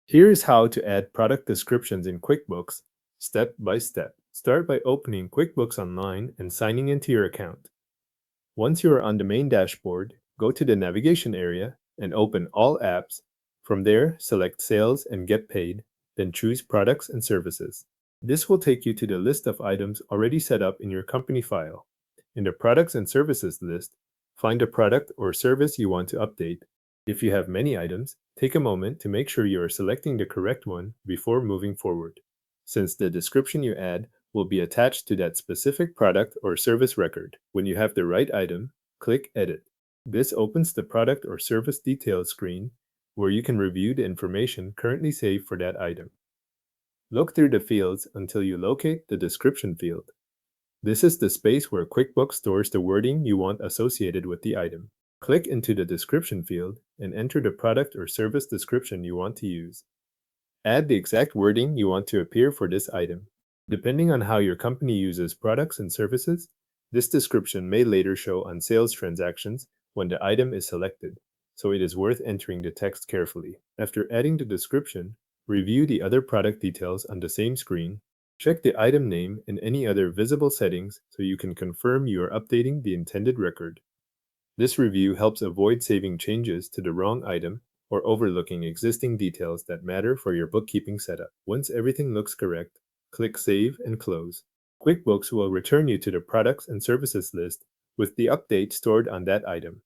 Here's how to add product descriptions in QuickBooks step by step. Start by opening QuickBooks Online and signing into your account. Once you are on the main dashboard, go to the navigation area and open All Apps. From there, select Sales and Get Paid, then choose Products and Services. This will take you to the list of items already set up in your company file. In the Products and Services list, find a product or service you want to update. If you have many items, take a moment to make sure you are selecting the correct one before moving forward, since the description you add will be attached to that specific product or service record. When you have the right item, click Edit. This opens the product or service details screen where you can review the information currently saved for that item. Look through the fields until you locate the description field. This is the space where QuickBooks stores the wording you want associated with the item. Click into the description field and enter the product or service description you want to use. Add the exact wording you want to appear for this item. Depending on how your company uses products and services, this description may later show on sales transactions when the item is selected, so it is worth entering the text carefully. After adding the description, review the other product details on the same screen. Check the item name and any other visible settings so you can confirm you are updating the intended record. This review helps avoid saving changes to the wrong item or overlooking existing details that matter for your bookkeeping setup. Once everything looks correct, click Save and Close. QuickBooks will return you to the Products and Services list with the update stored on that item.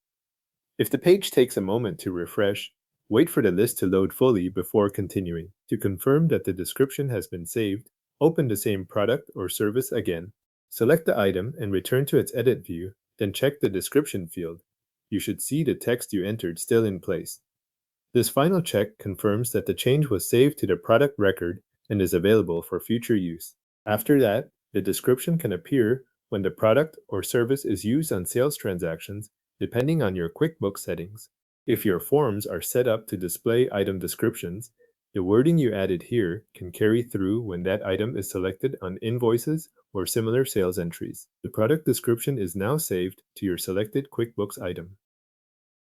If the page takes a moment to refresh, wait for the list to load fully before continuing. To confirm that the description has been saved, open the same product or service again. Select the item and return to its edit view, then check the description field. You should see the text you entered still in place. This final check confirms that the change was saved to the product record and is available for future use. After that, the description can appear when the product or service is used on sales transactions, depending on your QuickBooks settings. If your forms are set up to display item descriptions, the wording you added here can carry through when that item is selected on invoices or similar sales entries. The product description is now saved to your selected QuickBooks item.